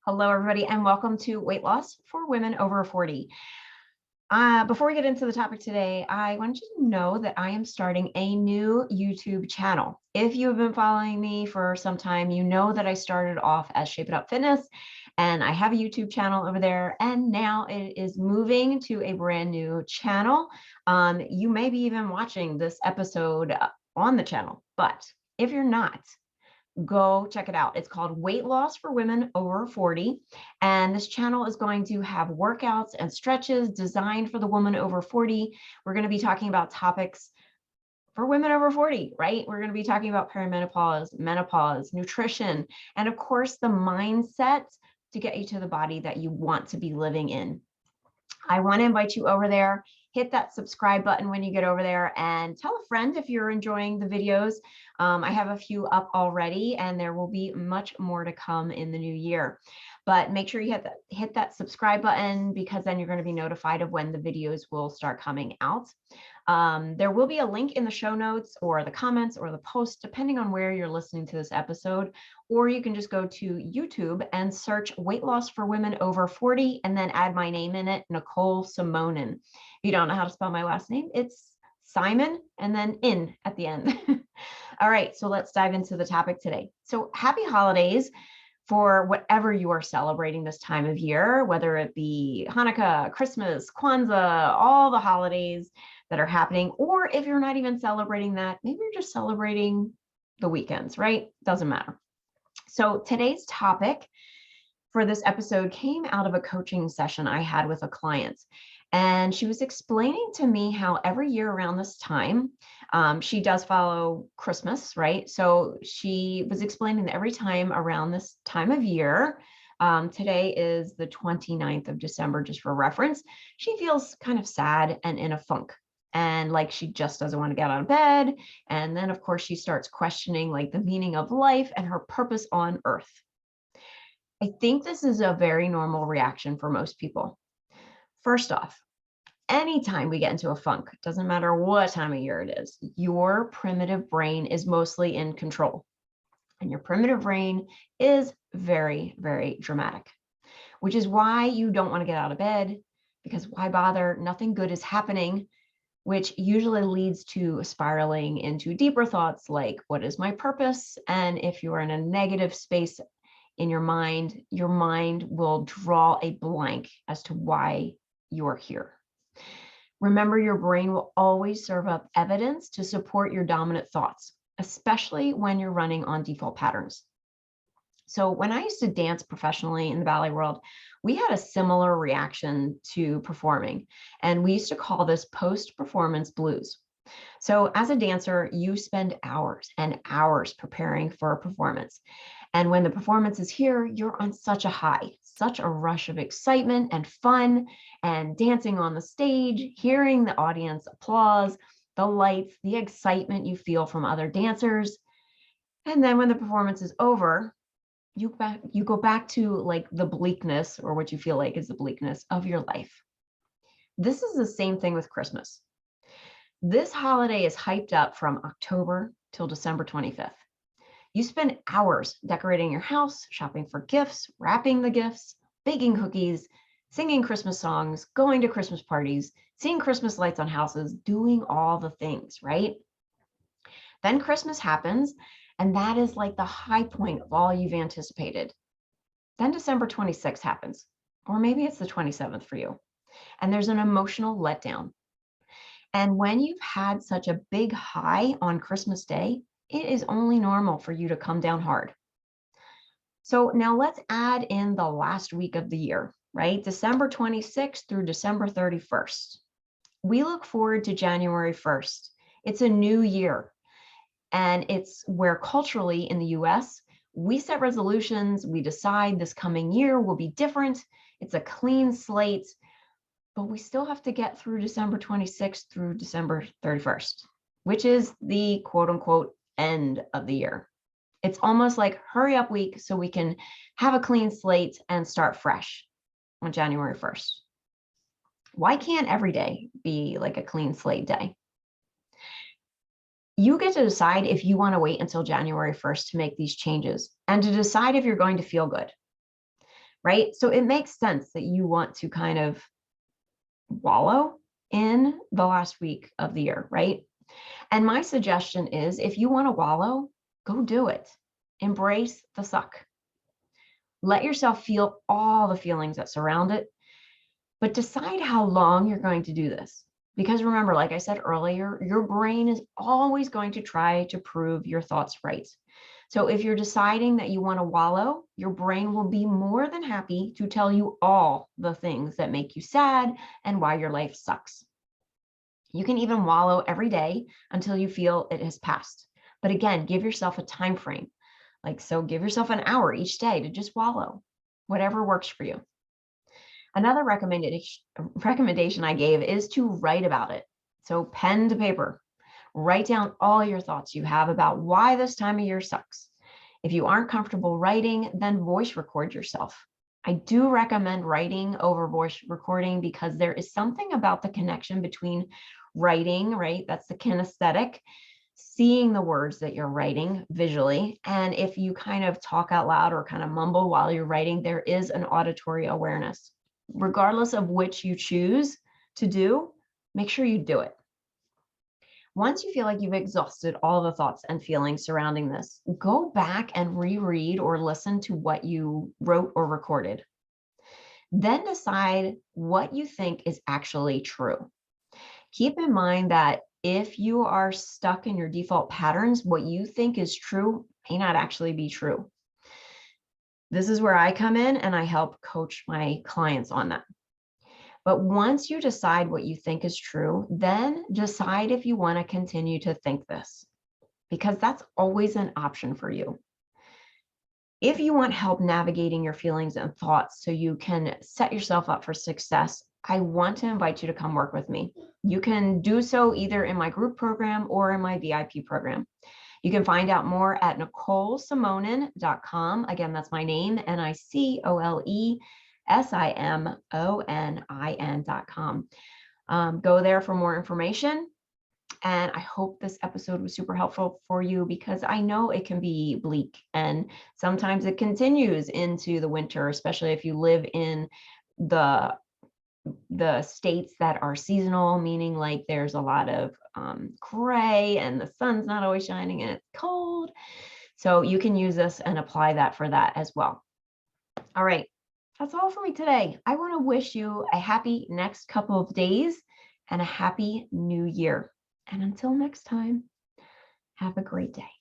Hello, everybody, and welcome to Weight Loss for Women Over 40. Before we get into the topic today, I want you to know that I am starting a new YouTube channel. If you have been following me for some time, you know that I started off as Shape It Up Fitness, and I have a YouTube channel over there, and now it is moving to a brand new channel. You may be even watching this episode on the channel, but if you're not, go check it out. It's called Weight Loss for Women Over 40. And this channel is going to have workouts and stretches designed for the woman over 40. We're going to be talking about topics for women over 40, right? We're going to be talking about perimenopause, menopause, nutrition, and of course, the mindset to get you to the body that you want to be living in. I want to invite you over there. Hit that subscribe button when you get over there and tell a friend if you're enjoying the videos. I have a few up already and there will be much more to come in the new year. But make sure you hit that subscribe button because then you're going to be notified of when the videos will start coming out. There will be a link in the show notes or the comments or the post, depending on where you're listening to this episode, or you can just go to YouTube and search Weight Loss for Women Over 40 and then add my name in it, Nicole Simonin. If you don't know how to spell my last name, it's Simon and then in at the end. All right, so let's dive into the topic today. So happy holidays for whatever you are celebrating this time of year, whether it be Hanukkah, Christmas, Kwanzaa, all the holidays that are happening, or if you're not even celebrating that, maybe you're just celebrating the weekends, right? Doesn't matter. So today's topic for this episode came out of a coaching session I had with a client. And she was explaining to me how every year around this time, she does follow Christmas, right? So she was explaining that every time around this time of year, today is the 29th of December, just for reference, she feels kind of sad and in a funk. And like she just doesn't want to get out of bed. And then, of course, she starts questioning like the meaning of life and her purpose on earth. I think this is a very normal reaction for most people. First off, anytime we get into a funk, doesn't matter what time of year it is, your primitive brain is mostly in control. And your primitive brain is very, very dramatic, which is why you don't want to get out of bed, because why bother? Nothing good is happening, which usually leads to spiraling into deeper thoughts like, what is my purpose? And if you're in a negative space in your mind will draw a blank as to why you're here. Remember, your brain will always serve up evidence to support your dominant thoughts, especially when you're running on default patterns. So when I used to dance professionally in the ballet world, we had a similar reaction to performing, and we used to call this post-performance blues. So as a dancer, you spend hours and hours preparing for a performance. And when the performance is here, you're on such a high, such a rush of excitement and fun and dancing on the stage, hearing the audience applause, the lights, the excitement you feel from other dancers. And then when the performance is over, you go back to like the bleakness, or what you feel like is the bleakness of your life. This is the same thing with Christmas. This holiday is hyped up from October till December 25th. You spend hours decorating your house, shopping for gifts, wrapping the gifts, baking cookies, singing Christmas songs, going to Christmas parties, seeing Christmas lights on houses, doing all the things, right? Then Christmas happens, and that is like the high point of all you've anticipated. Then December 26th happens, or maybe it's the 27th for you, and there's an emotional letdown. And when you've had such a big high on Christmas Day, it is only normal for you to come down hard. So now let's add in the last week of the year, right? December 26th through December 31st. We look forward to January 1st. It's a new year. And it's where culturally in the US, we set resolutions, we decide this coming year will be different. It's a clean slate, but we still have to get through December 26th through December 31st, which is the quote unquote end of the year. It's almost like hurry up week so we can have a clean slate and start fresh on January 1st. Why can't every day be like a clean slate day? You get to decide if you want to wait until January 1st to make these changes and to decide if you're going to feel good. right? So it makes sense that you want to kind of wallow in the last week of the year, right? And my suggestion is, if you want to wallow, go do it. Embrace the suck. Let yourself feel all the feelings that surround it, but decide how long you're going to do this. Because remember, like I said earlier, your brain is always going to try to prove your thoughts right. So if you're deciding that you want to wallow, your brain will be more than happy to tell you all the things that make you sad and why your life sucks. You can even wallow every day until you feel it has passed. But again, give yourself a time frame. So give yourself an hour each day to just wallow, whatever works for you. Another recommendation I gave is to write about it. So pen to paper, write down all your thoughts you have about why this time of year sucks. If you aren't comfortable writing, then voice record yourself. I do recommend writing over voice recording because there is something about the connection between writing, right? That's the kinesthetic, seeing the words that you're writing visually. And if you kind of talk out loud or kind of mumble while you're writing, there is an auditory awareness. Regardless of which you choose to do, make sure you do it. Once you feel like you've exhausted all the thoughts and feelings surrounding this, go back and reread or listen to what you wrote or recorded. Then decide what you think is actually true. Keep in mind that if you are stuck in your default patterns, what you think is true may not actually be true. This is where I come in and I help coach my clients on that. But once you decide what you think is true, then decide if you want to continue to think this, because that's always an option for you. If you want help navigating your feelings and thoughts so you can set yourself up for success, I want to invite you to come work with me. You can do so either in my group program or in my VIP program. You can find out more at NicoleSimonin.com. Again, that's my name, NicoleSimonin.com. Go there for more information. And I hope this episode was super helpful for you, because I know it can be bleak and sometimes it continues into the winter, especially if you live in the states that are seasonal, meaning like there's a lot of gray and the sun's not always shining and it's cold. So you can use this and apply that for that as well. All right, that's all for me today. I want to wish you a happy next couple of days and a happy new year. And until next time, have a great day.